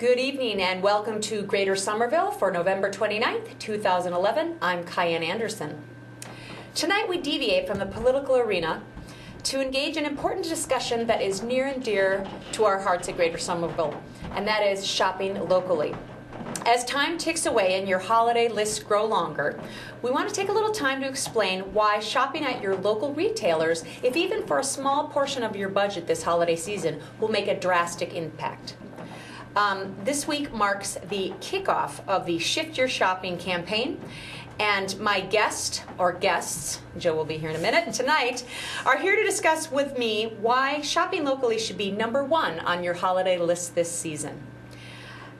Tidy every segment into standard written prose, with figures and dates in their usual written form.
Good evening and welcome to Greater Somerville for November 29th, 2011. I'm Cayenne Anderson. Tonight we deviate from the political arena to engage in an important discussion that is near and dear to our hearts at Greater Somerville, and that is shopping locally. As time ticks away and your holiday lists grow longer, we want to take a little time to explain why shopping at your local retailers, if even for a small portion of your budget this holiday season, will make a drastic impact. This week marks the kickoff of the Shift Your Shopping campaign, and my guest, or guests, Joe will be here in a minute, and tonight, are here to discuss with me why shopping locally should be number one on your holiday list this season.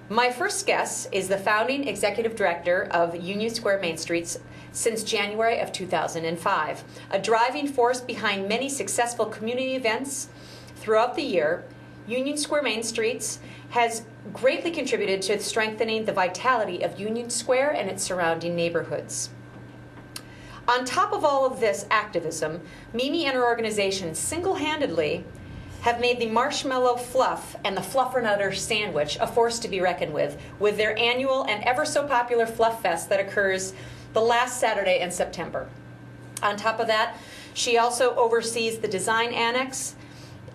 My first guest is the founding executive director of Union Square Main Streets since January of 2005, a driving force behind many successful community events throughout the year. Union Square Main Streets has greatly contributed to strengthening the vitality of Union Square and its surrounding neighborhoods. On top of all of this activism, Mimi and her organization single-handedly have made the marshmallow fluff and the fluffernutter sandwich a force to be reckoned with their annual and ever so popular Fluff Fest that occurs the last Saturday in September. On top of that, she also oversees the design annex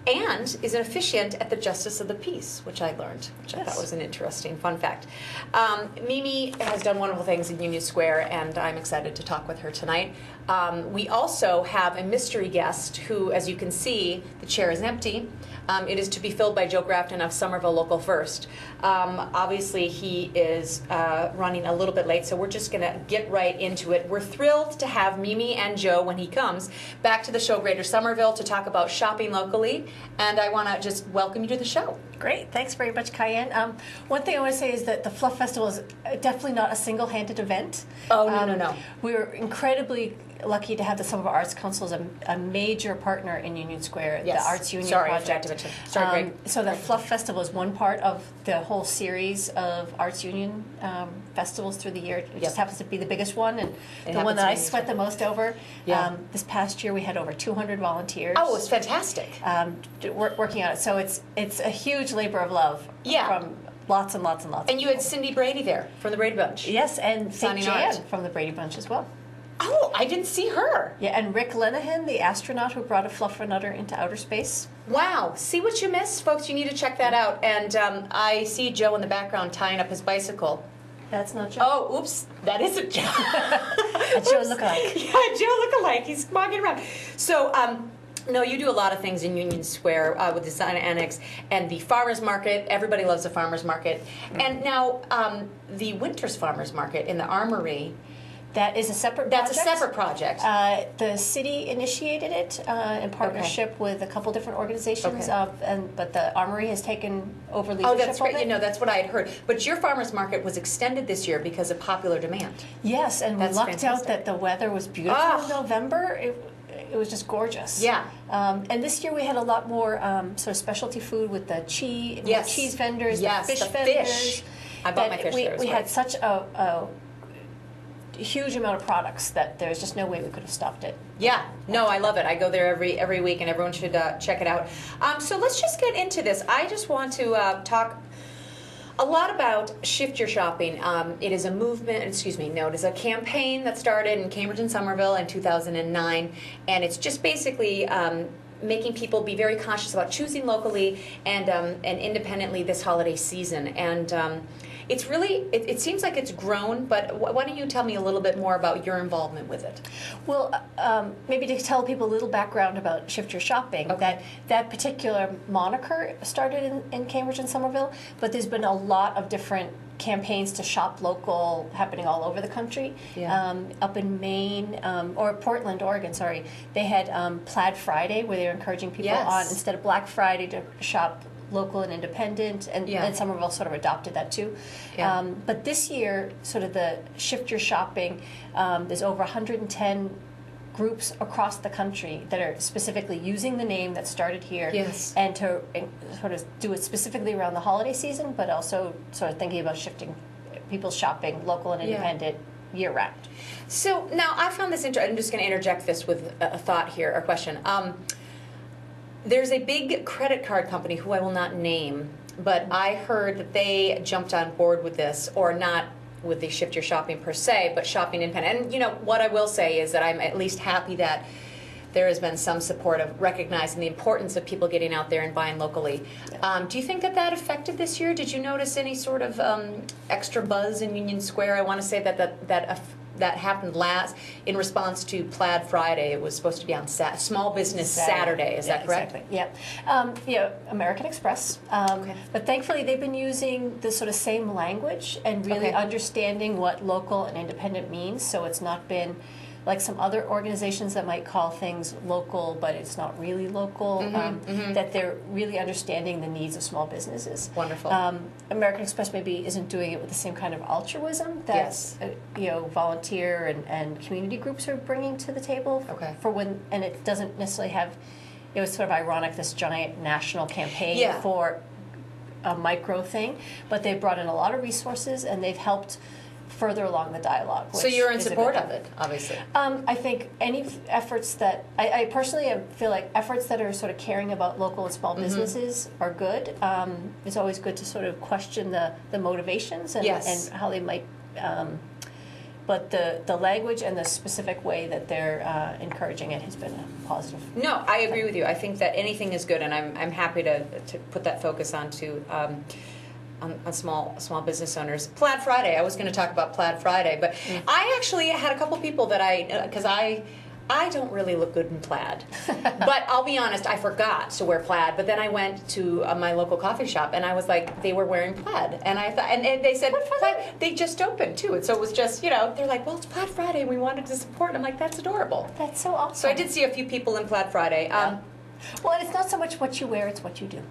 and is an officiant at the Justice of the Peace, which I learned, which I thought was an interesting fun fact. Mimi has done wonderful things in Union Square, and I'm excited to talk with her tonight. We also have a mystery guest who, as you can see, the chair is empty. It is to be filled by Joe Grafton of Somerville Local First. Obviously, he is running a little bit late, so we're just going to get right into it. We're thrilled to have Mimi and Joe, when he comes, back to the show Greater Somerville to talk about shopping locally, and I want to just welcome you to the show. Great. Thanks very much, Cayenne. One thing I want to say is that the Fluff Festival is definitely not a single-handed event. Oh, no. We're incredibly lucky to have the Somerville Arts Council as a major partner in Union Square, yes. the Arts Union Project. Sorry, Greg. So the Fluff Festival is one part of the whole series of Arts Union festivals through the year. It just happens to be the biggest one, and the one that I sweat the most over. Yeah. This past year we had over 200 volunteers. Oh, it was fantastic. Working on it. So it's a huge labor of love from lots and lots and lots. And you had Cindy Brady there from the Brady Bunch. Yes, and St. Jan art. from the Brady Bunch as well. Oh, I didn't see her. Yeah, and Rick Lenehan, the astronaut who brought a fluffernutter into outer space. Wow. See what you missed? Folks, you need to check that out. And I see Joe in the background tying up his bicycle. That's not Joe. Oh, oops. That isn't Joe. A Joe lookalike. Yeah, Joe lookalike. He's walking around. So, no, you do a lot of things in Union Square with the Design Annex and the Farmers Market. Everybody loves the Farmers Market. And now the Winters Farmers Market in the Armory. That is a separate project. That's a separate project. The city initiated it in partnership with a couple different organizations, but the Armory has taken over leadership. Oh, that's right. Of it. You know, that's what I had heard. But your farmers market was extended this year because of popular demand. Yes, and we lucked out that the weather was beautiful in November. It was just gorgeous. Yeah. And this year we had a lot more sort of specialty food with the cheese vendors, the fish vendors. I bought my fish there. We had such a huge amount of products that there's just no way we could have stopped it. Yeah, no, I love it. I go there every week, and everyone should check it out. So let's just get into this. I just want to talk a lot about Shift Your Shopping. It is a movement, it is a campaign that started in Cambridge and Somerville in 2009, and it's just basically making people be very conscious about choosing locally and independently this holiday season. And it's really, it seems like it's grown, but why don't you tell me a little bit more about your involvement with it? Well, maybe to tell people a little background about Shift Your Shopping, that particular moniker started in Cambridge and Somerville, but there's been a lot of different campaigns to shop local happening all over the country. Yeah. Up in Maine, or Portland, Oregon, sorry, they had Plaid Friday where they were encouraging people on, instead of Black Friday, to shop local and independent, and Somerville sort of adopted that too. Yeah. But this year, sort of the Shift Your Shopping, there's over 110 groups across the country that are specifically using the name that started here, and to sort of do it specifically around the holiday season, but also sort of thinking about shifting people's shopping local and independent year-round. So now I found this interesting. I'm just going to interject this with a thought here, or question. There's a big credit card company who I will not name but I heard that they jumped on board with this, or not with the Shift Your Shopping per se, but shopping independent. And what I will say is that I'm at least happy that there has been some support of recognizing the importance of people getting out there and buying locally. Do you think that affected this year? Did you notice any sort of extra buzz in Union Square? I want to say that happened last in response to Plaid Friday. It was supposed to be on Small Business Saturday. Is that correct? Exactly. Yeah. American Express. But thankfully, they've been using the sort of same language and really understanding what local and independent means. So it's not been like some other organizations that might call things local, but it's not really local, that they're really understanding the needs of small businesses. Wonderful. American Express maybe isn't doing it with the same kind of altruism that volunteer and community groups are bringing to the table for when, and it doesn't necessarily have, it was sort of ironic, this giant national campaign for a micro thing, but they've brought in a lot of resources and they've helped further along the dialogue. So you're in support of it, obviously. I think any efforts that, I personally feel like efforts that are sort of caring about local and small businesses are good. It's always good to sort of question the motivations and how they might, but the language and the specific way that they're encouraging it has been positive. No, I agree with you. I think that anything is good, and I'm happy to put that focus onto on small business owners. Plaid Friday, I was going to talk about Plaid Friday, but I actually had a couple people that because I don't really look good in plaid, but I'll be honest, I forgot to wear plaid, but then I went to my local coffee shop and I was like, they were wearing plaid, and I thought, and they said, plaid, they just opened too, and so it was just, they're like, well, it's Plaid Friday and we wanted to support, and I'm like, that's adorable. That's so awesome. So I did see a few people in Plaid Friday. Well, and it's not so much what you wear, it's what you do.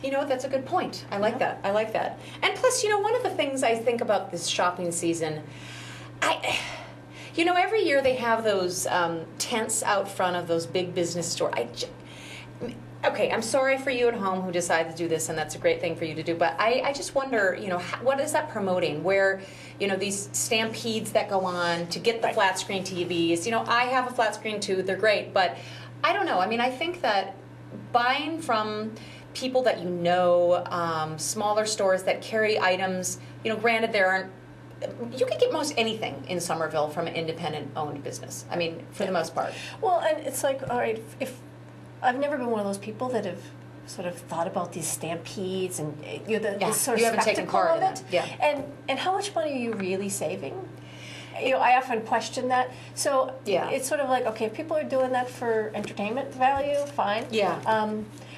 That's a good point. I like that. I like that. And plus, one of the things I think about this shopping season, every year they have those tents out front of those big business stores. Okay, I'm sorry for you at home who decide to do this, and that's a great thing for you to do, but I just wonder, what is that promoting? Where, these stampedes that go on to get the flat screen TVs. I have a flat screen too. They're great, but I don't know. I mean, I think that buying from people that smaller stores that carry items, granted there aren't, you can get most anything in Somerville from an independent-owned business. I mean, for the most part. Well, and it's like, all right, if I've never been one of those people that have sort of thought about these stampedes and the sort of spectacle of it. Yeah. And how much money are you really saving? I often question that. So it's sort of like, okay, if people are doing that for entertainment value, fine. Yeah.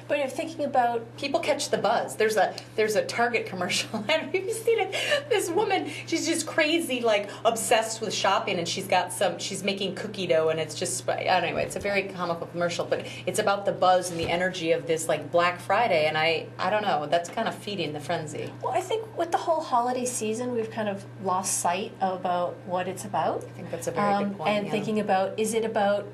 But if thinking about people catch the buzz. There's a Target commercial. I don't know if you've seen it. This woman, she's just crazy, like obsessed with shopping, and she's making cookie dough, and it's just anyway. It's a very comical commercial, but it's about the buzz and the energy of this like Black Friday, and I don't know. That's kind of feeding the frenzy. Well, I think with the whole holiday season, we've kind of lost sight about what it's about. I think that's a very good point. And thinking about, is it about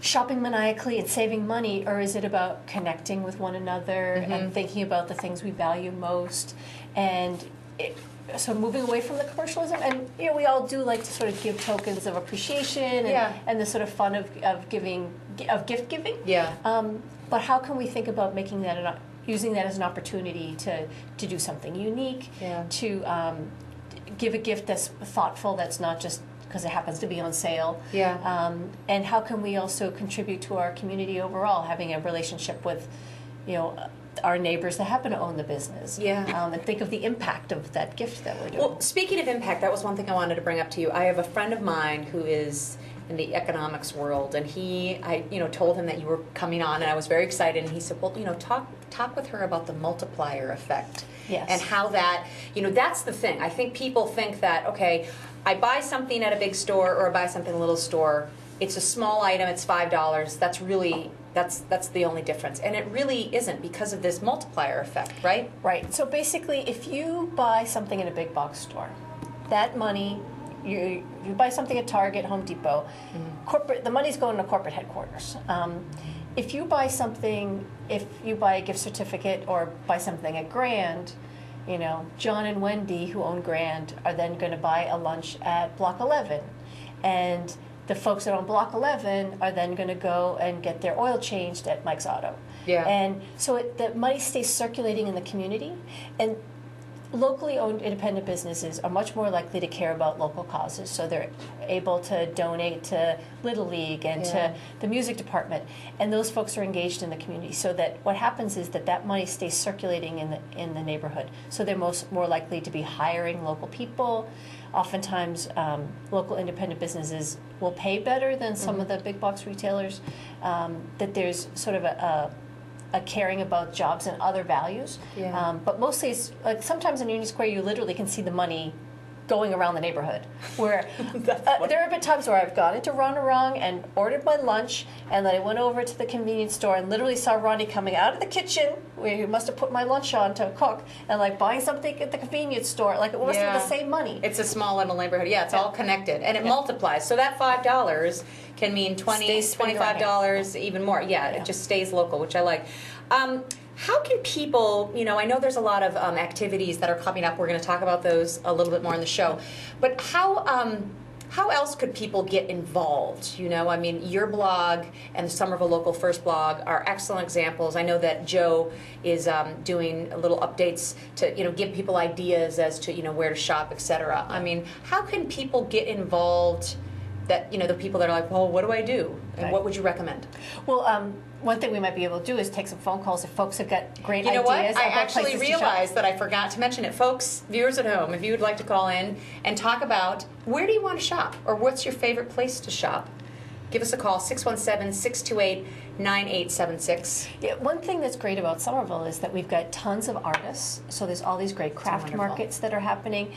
shopping maniacally and saving money, or is it about connecting with one another and thinking about the things we value most? And so moving away from the commercialism, and we all do like to sort of give tokens of appreciation and the sort of fun of gift giving. Yeah. But how can we think about making that using that as an opportunity to do something unique, to give a gift that's thoughtful, that's not just because it happens to be on sale. Yeah. And how can we also contribute to our community overall, having a relationship with, our neighbors that happen to own the business. Yeah. And think of the impact of that gift that we're doing. Well, speaking of impact, that was one thing I wanted to bring up to you. I have a friend of mine who is in the economics world, and I told him that you were coming on, and I was very excited, and he said, well, talk with her about the multiplier effect. Yes. And how that, that's the thing. I think people think that, okay, I buy something at a big store or I buy something in a little store, it's a small item, it's $5, that's the only difference. And it really isn't, because of this multiplier effect, right? Right. So basically, if you buy something in a big box store, that money, you buy something at Target, Home Depot, the money's going to corporate headquarters. If you buy a gift certificate or buy something at Grand, John and Wendy, who own Grand, are then going to buy a lunch at Block 11. And the folks that are on Block 11 are then going to go and get their oil changed at Mike's Auto. Yeah. And so the money stays circulating in the community, and locally owned independent businesses are much more likely to care about local causes, so they're able to donate to Little League and to the music department, and those folks are engaged in the community, so that what happens is that money stays circulating in the neighborhood, so they're more likely to be hiring local people. Oftentimes local independent businesses will pay better than some of the big box retailers, that there's sort of a caring about jobs and other values. Yeah. But mostly, it's, like, sometimes in Union Square, you literally can see the money going around the neighborhood. Where there have been times where I've gone into Ronarong and ordered my lunch, and then I went over to the convenience store and literally saw Ronnie coming out of the kitchen, where he must have put my lunch on to cook, and like buying something at the convenience store. Like, it must be the same money. It's a small little neighborhood. Yeah, it's all connected, and it multiplies. So that $5 can mean $20, $25, even more. Yeah, it just stays local, which I like. How can people, I know there's a lot of activities that are coming up. We're going to talk about those a little bit more in the show. But how else could people get involved? I mean, your blog and the Somerville Local First blog are excellent examples. I know that Joe is doing little updates to, give people ideas as to, where to shop, etc. I mean, how can people get involved? That the people that are like, well, what do I do? And what would you recommend? Well, one thing we might be able to do is take some phone calls if folks have got great ideas. You know what? I actually realized that I forgot to mention it. Folks, viewers at home, if you would like to call in and talk about where do you want to shop, or what's your favorite place to shop, give us a call, 617-628-9876. Yeah, one thing that's great about Somerville is that we've got tons of artists. So there's all these great craft markets that are happening.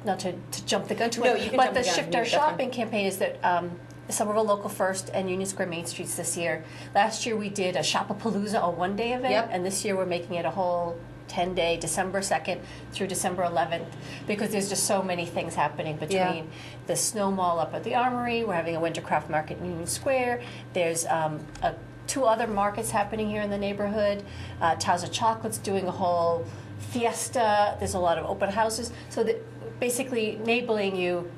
Not to jump the gun too much, but the Shift Our Shopping campaign is that Somerville Local First and Union Square Main Streets this year. Last year we did a Shop-a-Palooza, a one-day event, and this year we're making it a whole 10-day, December 2nd through December 11th, because there's just so many things happening between the snow mall up at the Armory, we're having a winter craft market in Union Square, there's two other markets happening here in the neighborhood, Taza Chocolate's doing a whole fiesta, there's a lot of open houses, so that basically enabling you,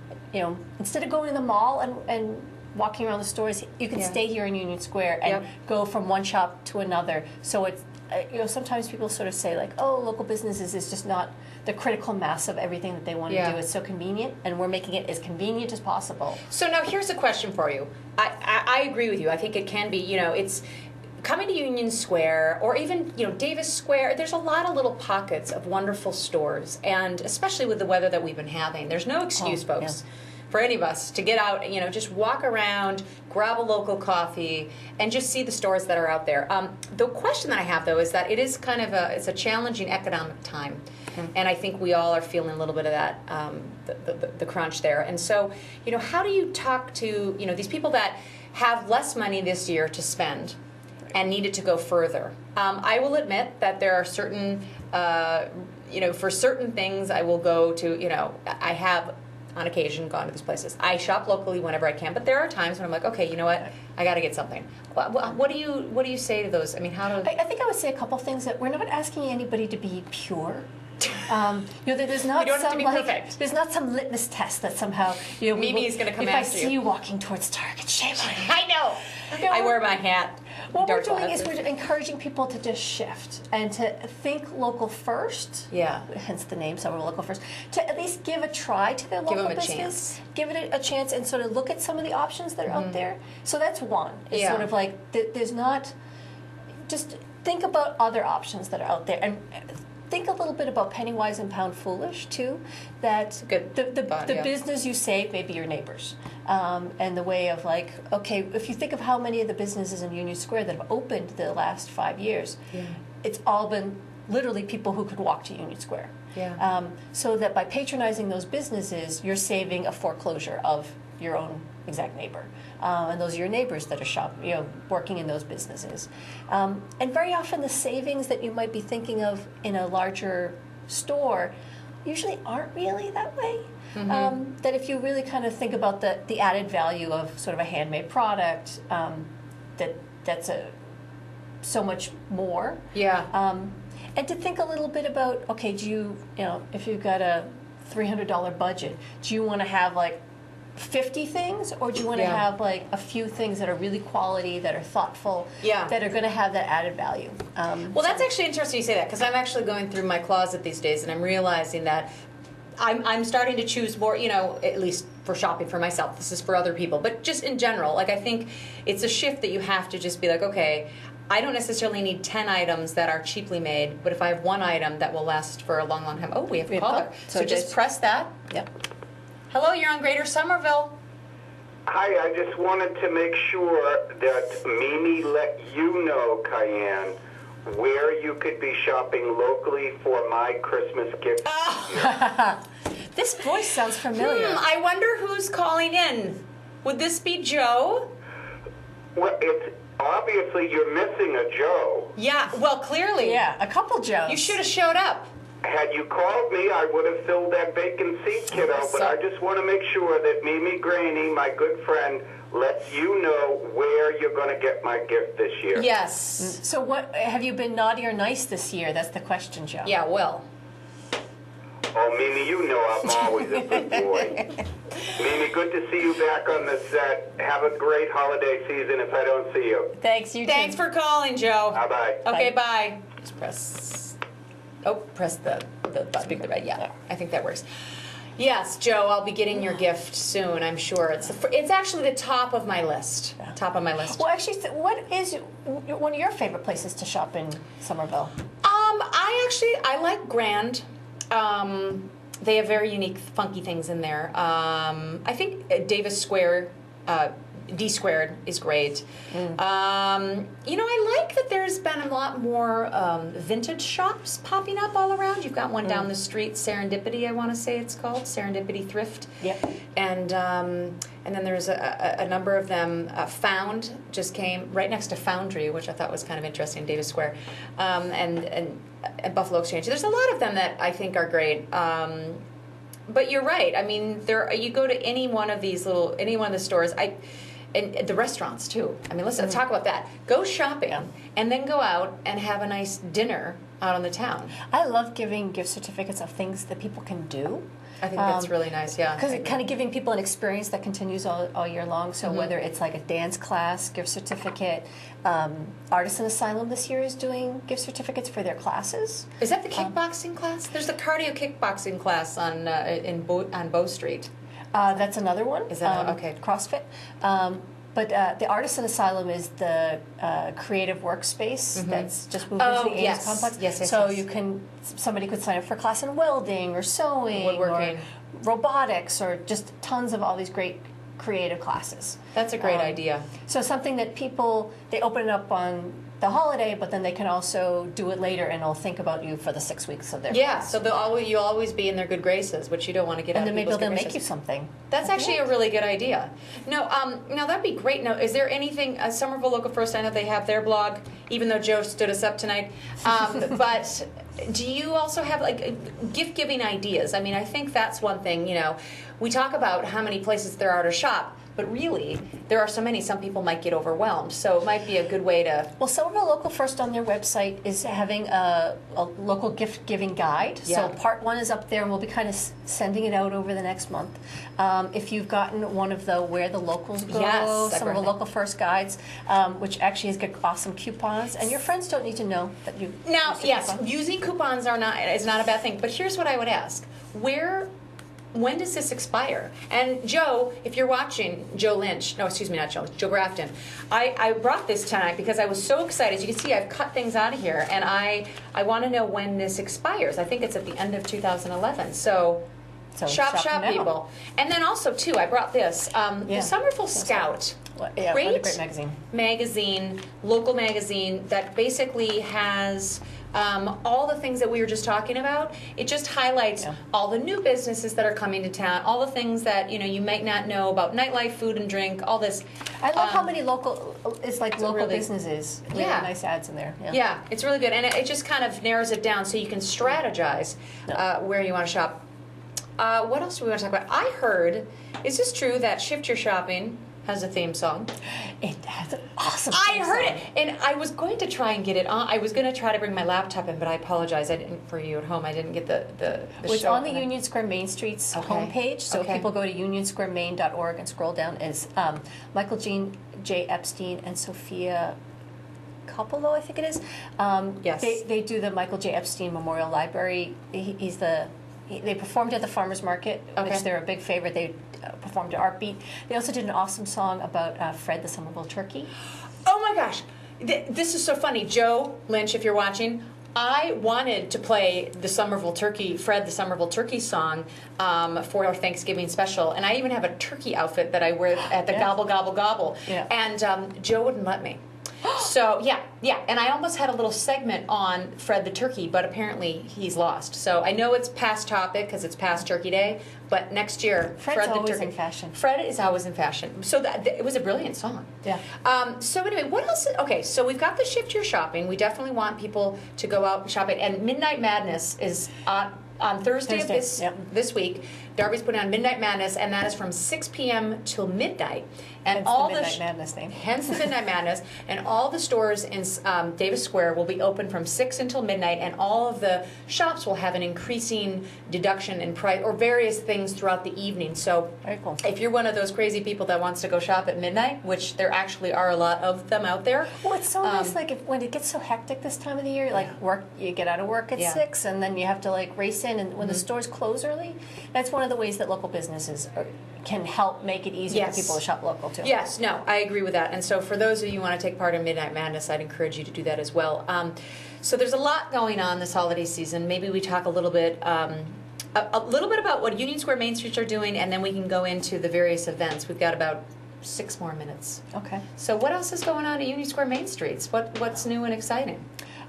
instead of going to the mall and walking around the stores, you can stay here in Union Square and go from one shop to another. So it's, sometimes people sort of say like, oh, local businesses is just not the critical mass of everything that they want to do. It's so convenient, and we're making it as convenient as possible. So now here's a question for you. I agree with you. I think it can be, it's coming to Union Square, or even Davis Square. There's a lot of little pockets of wonderful stores, and especially with the weather that we've been having, there's no excuse, folks, for any of us to get out, just walk around, grab a local coffee, and just see the stores that are out there. The question that I have, though, is that it is kind of it's a challenging economic time, and I think we all are feeling a little bit of that, the crunch there. And so, how do you talk to these people that have less money this year to spend and needed to go further? I will admit that there are certain, for certain things I will go to, I have on occasion gone to these places. I shop locally whenever I can, but there are times when I'm like, okay, you know what, I got to get something. What do you say to those? I mean, how do... I think I would say a couple things, that we're not asking anybody to be pure. There's not some there's not some litmus test that somehow Mimi's going to come after you. If I see you walking towards Target, shame on you. I know. I wear my hat. What we're doing is we're encouraging people to just shift and to think local first. Yeah. Hence the name, Somerville Local First. To at least give a try to their local business. Chance. Give it a chance and sort of look at some of the options that are out there. So that's one. It's sort of like there's not. Just think about other options that are out there, and think a little bit about penny wise and pound foolish too. That the business you save may be your neighbors, and the way of like, okay, if you think of how many of the businesses in Union Square that have opened the last 5 years, it's all been literally people who could walk to Union Square. So that by patronizing those businesses, you're saving a foreclosure of your own exact neighbor, and those are your neighbors that are working in those businesses. And very often the savings that you might be thinking of in a larger store usually aren't really that way. That if you really kind of think about the added value of sort of a handmade product, that's so much more. And to think a little bit about, okay, do you if you've got a $300 budget, do you want to have like 50 things, or do you want to have like a few things that are really quality, that are thoughtful, that are going to have that added value? Well, that's actually interesting you say that, because I'm actually going through my closet these days, and I'm realizing that I'm starting to choose more, at least for shopping for myself. This is for other people, but just in general, like I think it's a shift that you have to just be like, okay, I don't necessarily need 10 items that are cheaply made, but if I have one item that will last for a long, long time. Oh, we have a caller. So just press that. Yep. Hello, you're on Greater Somerville. Hi, I just wanted to make sure that Mimi let you know, Cayenne, where you could be shopping locally for my Christmas gift. This voice sounds familiar. I wonder who's calling in. Would this be Joe? Well, it's obviously you're missing a Joe. Yeah, well, clearly. Yeah, a couple Joes. You should have showed up. Had you called me, I would have filled that vacant seat, kiddo, but I just want to make sure that Mimi Graney, my good friend, lets you know where you're going to get my gift this year. Yes. So what, have you been naughty or nice this year? That's the question, Joe. Yeah, well. Oh, Mimi, you know I'm always a good boy. Mimi, good to see you back on the set. Have a great holiday season if I don't see you. Thanks, you too. Thanks for calling, Joe. Bye-bye. Okay, bye. Just press the button. Yeah, I think that works. Yes, Joe, I'll be getting your gift soon, I'm sure. It's actually the top of my list. Yeah. Top of my list. Well, actually, what is one of your favorite places to shop in Somerville? I like Grand. They have very unique, funky things in there. I think Davis Square, D Squared is great. I like that there's been a lot more vintage shops popping up all around. You've got one down the street, Serendipity, I want to say it's called, Serendipity Thrift. Yep. And then there's a number of them. Found just came right next to Foundry, which I thought was kind of interesting, Davis Square, and Buffalo Exchange. There's a lot of them that I think are great. But you're right. I mean, you go to any one of the stores. And the restaurants too. I mean, let's talk about that. Go shopping and then go out and have a nice dinner out on the town. I love giving gift certificates of things that people can do. I think that's really nice, yeah. Because it kind of giving people an experience that continues all year long. So whether it's like a dance class, gift certificate, Artisan Asylum this year is doing gift certificates for their classes. Is that the kickboxing class? There's the cardio kickboxing class on Bow Street. That's another one. Is that okay? CrossFit. But the Artisan Asylum is the creative workspace that's just moved into the Ames complex. Yes, so somebody could sign up for a class in welding or sewing, woodworking, or robotics, or just tons of all these great creative classes. That's a great idea. So something that they open it up on the holiday, but then they can also do it later, and they'll think about you for the 6 weeks of their class. So you'll always be in their good graces, which you don't want to get out of people's good graces. And then maybe they'll make you something. That's actually a really good idea. No, now that'd be great. Now, is there anything, Somerville Local First, I know they have their blog, even though Joe stood us up tonight, but do you also have gift-giving ideas? I mean, I think that's one thing, we talk about how many places there are to shop, but really, there are so many, some people might get overwhelmed. So it might be a good way to... Well, Somerville Local First on their website is having a local gift-giving guide. Yeah. So part 1 is up there, and we'll be kind of sending it out over the next month. If you've gotten one of the Where the Locals Go, Somerville Local First guides, which actually has got awesome coupons, and your friends don't need to know that you... Now, yes, using coupons is not a bad thing, but here's what I would ask. When does this expire? And Joe, if you're watching, Joe Grafton, I brought this tonight because I was so excited. As you can see, I've cut things out of here, and I want to know when this expires. I think it's at the end of 2011. So shop people. And then also, too, I brought this. The Somerville Scout. Great magazine, local magazine that basically has... all the things that we were just talking about. It just highlights all the new businesses that are coming to town, all the things that you might not know about nightlife, food and drink, all this. I love how many local businesses. Yeah, nice ads in there. Yeah, it's really good, and it just kind of narrows it down so you can strategize where you want to shop. What else do we want to talk about? I heard, is this true that Shift Your Shopping has a theme song. It has an awesome I heard song. it, and I was going to try and get it on. I was going to try to bring my laptop in, but I apologize. I didn't for you at home. I didn't get the Well, it's show on the on it. Union Square Main Street's Okay. homepage. So Okay. if people go to unionsquaremain.org and scroll down, is Michael J. Epstein and Sophia Coppolo, I think it is. Yes. They do the Michael J. Epstein Memorial Library. They performed at the Farmers Market, Okay. which they're a big favorite. They performed at Art Beat. They also did an awesome song about Fred the Somerville turkey. Oh my gosh, this is so funny, Joe Lynch. If you're watching, I wanted to play the Somerville Turkey, Fred the Somerville Turkey song for our Thanksgiving special, and I even have a turkey outfit that I wear at the Yeah. Gobble Gobble Gobble. Yeah. And Joe wouldn't let me. So yeah, and I almost had a little segment on Fred the Turkey, but apparently he's lost. So I know it's past topic because it's past Turkey Day, but next year, Fred's Fred the always Turkey. in fashion. Fred is always in fashion. So it was a brilliant song. Yeah. So anyway, what else? Okay, so we've got the Shift Your Shopping. We definitely want people to go out and shop it. And Midnight Madness is on Thursday of this week. Darby's putting on Midnight Madness, and that is from 6 p.m. till midnight. And Hence all the Midnight Madness name. Hence the Midnight Madness. And all the stores in Davis Square will be open from 6 until midnight, and all of the shops will have an increasing deduction in price or various things throughout the evening. So Very cool. if you're one of those crazy people that wants to go shop at midnight, which there actually are a lot of them out there. Well, it's so nice, like when it gets so hectic this time of the year, like you get out of work at 6, and then you have to like race in, and when the stores close early, that's one of the ways that local businesses can help make it easier for people to shop local too. Yes, no, I agree with that. And so for those of you who want to take part in Midnight Madness, I'd encourage you to do that as well. So there's a lot going on this holiday season. Maybe we talk a little bit about what Union Square Main Streets are doing, and then we can go into the various events. We've got about 6 more minutes. Okay. So what else is going on at Union Square Main Streets? What's new and exciting?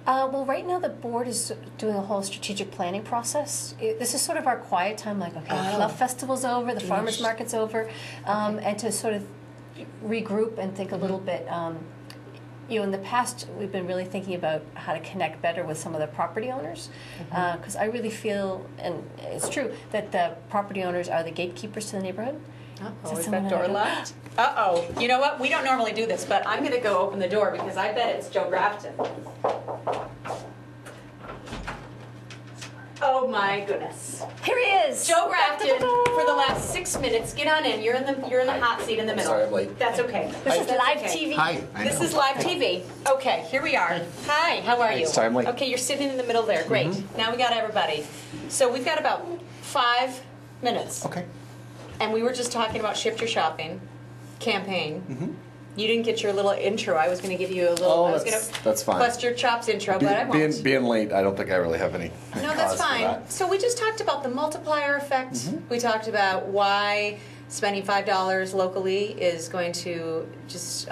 Well, right now the board is doing a whole strategic planning process. This is sort of our quiet time, like, okay, Love Festival's over, the Farmers Market's over, and to sort of regroup and think a little bit. In the past, we've been really thinking about how to connect better with some of the property owners, because I really feel, and it's true, that the property owners are the gatekeepers to the neighborhood. Uh-oh, is that door locked? Uh-oh. You know what? We don't normally do this, but I'm going to go open the door because I bet it's Joe Grafton. Oh my goodness. Here he is! Joe Grafton for the last 6 minutes. Get on in. You're in the hot seat in the middle. Sorry, I'm late. That's okay. This is That's live okay. TV. Hi. I This know. is live TV. Okay, here we are. Hi, how are you? Sorry, I'm late. Okay, you're sitting in the middle there. Great. Now we got everybody. So we've got about 5 minutes. Okay. And we were just talking about Shift Your Shopping campaign. You didn't get your little intro. I was going to give you a little. Oh, I was that's fine. Bust your chops intro, but I won't. Being late, I don't think I really have any. No, cause that's for fine. that. So we just talked about the multiplier effect. We talked about why spending $5 locally is going to just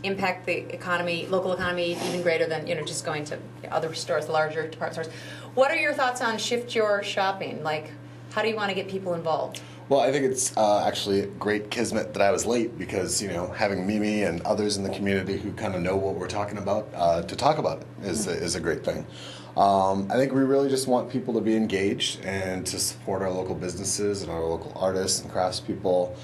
impact the economy, local economy, even greater than just going to other stores, larger department stores. What are your thoughts on Shift Your Shopping? Like, how do you want to get people involved? Well, I think it's actually a great kismet that I was late because, having Mimi and others in the community who kind of know what we're talking about to talk about it is a great thing. I think we really just want people to be engaged and to support our local businesses and our local artists and craftspeople,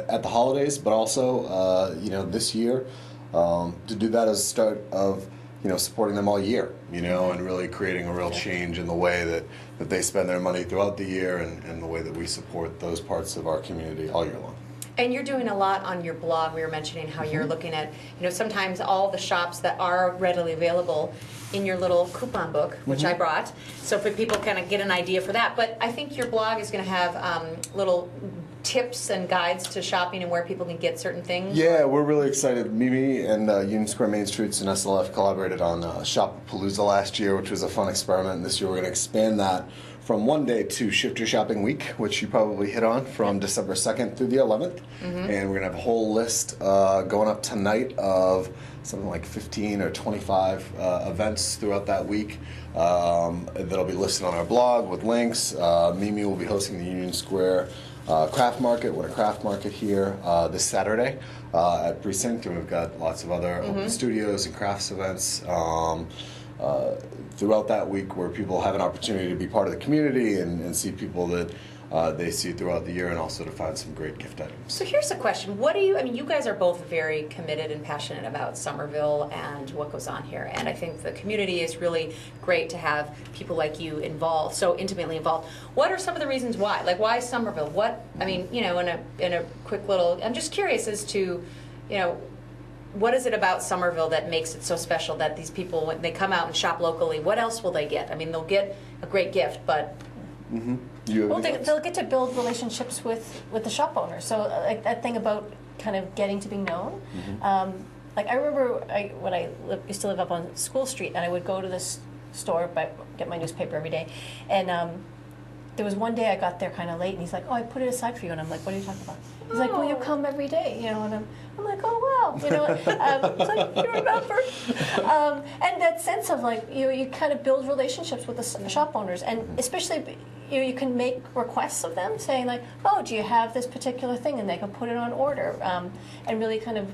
at the holidays, but also, this year, to do that as a start of supporting them all year, and really creating a real change in the way that they spend their money throughout the year and the way that we support those parts of our community all year long. And you're doing a lot on your blog. We were mentioning how you're looking at, sometimes all the shops that are readily available in your little coupon book, which I brought, so for people kind of get an idea for that. But I think your blog is going to have little tips and guides to shopping and where people can get certain things. Yeah, we're really excited. Mimi and Union Square Main Streets and SLF collaborated on Shop-a-Palooza last year, which was a fun experiment. And this year we're going to expand that from one day to Shift Your Shopping Week, which you probably hit on, from December 2nd through the 11th. And we're going to have a whole list going up tonight of something like 15 or 25 events throughout that week that'll be listed on our blog with links. Mimi will be hosting the Union Square Craft Market. We're at a craft market here this Saturday at Precinct, and we've got lots of other open studios and crafts events throughout that week where people have an opportunity to be part of the community and see people that they see throughout the year, and also to find some great gift items. So here's a question. What do you, I mean, you guys are both very committed and passionate about Somerville and what goes on here. And I think the community is really great to have people like you involved, so intimately involved. What are some of the reasons why? Like, why Somerville? What, I mean, you know, in a quick little, I'm just curious as to, you know, what is it about Somerville that makes it so special that these people, when they come out and shop locally, what else will they get? I mean, they'll get a great gift, but... Mm-hmm. Well, they'll get to build relationships with the shop owners. So like that thing about kind of getting to be known. Mm-hmm. Like I remember when I used to live up on School Street, and I would go to this store, get my newspaper every day, and there was one day I got there kind of late, and he's like, "Oh, I put it aside for you," and I'm like, "What are you talking about?" He's like, "Well, you come every day, you know," and I'm like, "Oh, wow," you know. It's like, "You remember?" And that sense of like you kind of build relationships with the shop owners, and especially you can make requests of them, saying like, "Oh, do you have this particular thing?" and they can put it on order, and really kind of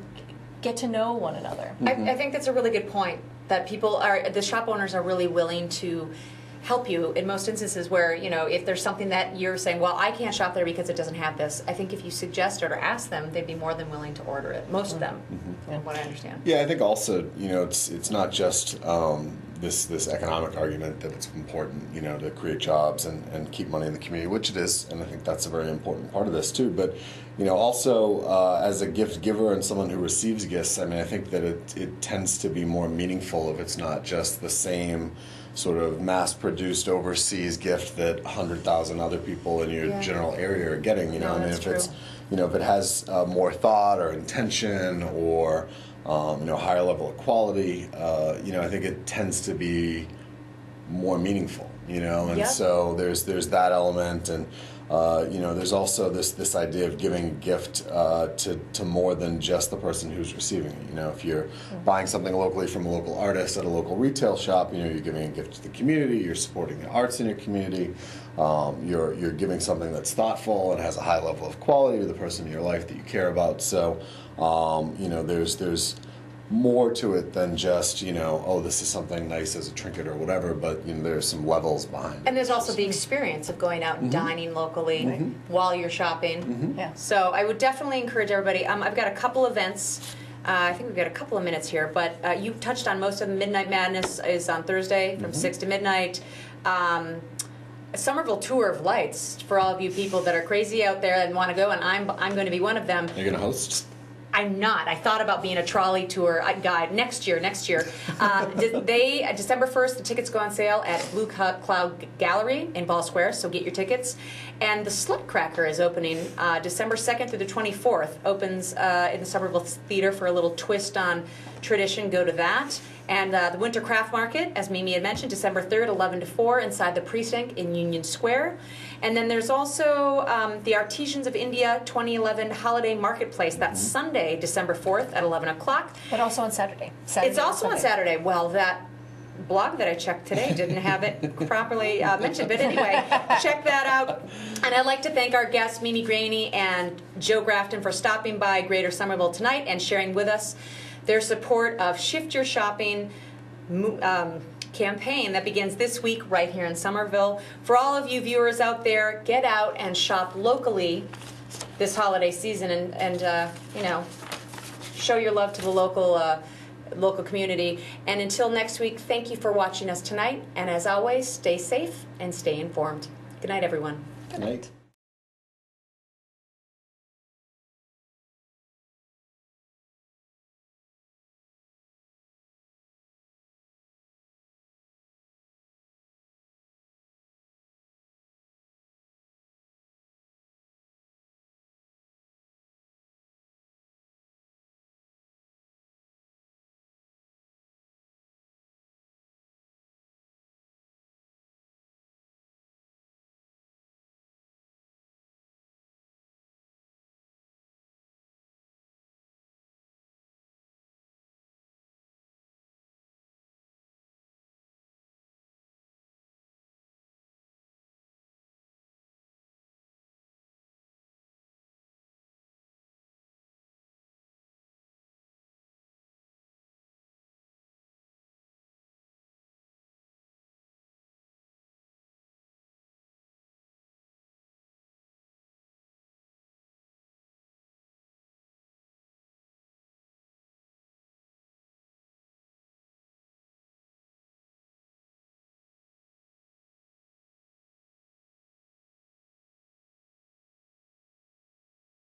get to know one another. I think that's a really good point. That the shop owners are really willing to help you in most instances where, you know, if there's something that you're saying, well, I can't shop there because it doesn't have this, I think if you suggest it or ask them, they'd be more than willing to order it. Most of them, from what I understand. Yeah, I think also, you know, it's not just this economic argument that it's important, you know, to create jobs and keep money in the community, which it is, and I think that's a very important part of this too. But, you know, also as a gift giver and someone who receives gifts, I mean, I think that it tends to be more meaningful if it's not just the same sort of mass-produced overseas gift that 100,000 other people in your general area are getting. You know, I mean, if it's, you know, if it has more thought or intention or you know, higher level of quality, you know, I think it tends to be more meaningful. You know, and so there's that element, and you know, there's also this idea of giving a gift to more than just the person who's receiving it. You know, if you're buying something locally from a local artist at a local retail shop, you know, you're giving a gift to the community. You're supporting the arts in your community. You're giving something that's thoughtful and has a high level of quality to the person in your life that you care about. So, you know, there's more to it than just, you know, oh, this is something nice as a trinket or whatever, but, you know, there's some levels behind it. And there's also the experience of going out and dining locally while you're shopping. Yeah. So I would definitely encourage everybody. I've got a couple events. I think we've got a couple of minutes here, but you touched on most of them. Midnight Madness is on Thursday from 6 to midnight. A Somerville Tour of Lights for all of you people that are crazy out there and want to go, and I'm going to be one of them. You're going to host? I'm not. I thought about being a trolley tour guide next year. December 1st, the tickets go on sale at Blue Cloud Gallery in Ball Square, so get your tickets. And the Slutcracker is opening December 2nd through the 24th. Opens in the Somerville Theater for a little twist on tradition. Go to that. And the Winter Craft Market, as Mimi had mentioned, December 3rd, 11 to 4, inside the Precinct in Union Square. And then there's also the Artisans of India 2011 Holiday Marketplace. That's Sunday, December 4th at 11 o'clock. But also on Saturday. It's also on Saturday. Well, that blog that I checked today didn't have it properly mentioned. But anyway, check that out. And I'd like to thank our guests, Mimi Graney and Joe Grafton, for stopping by Greater Somerville tonight and sharing with us their support of Shift Your Shopping campaign that begins this week right here in Somerville. For all of you viewers out there, get out and shop locally this holiday season and you know, show your love to the local community. And until next week, thank you for watching us tonight. And as always, stay safe and stay informed. Good night, everyone. Good night.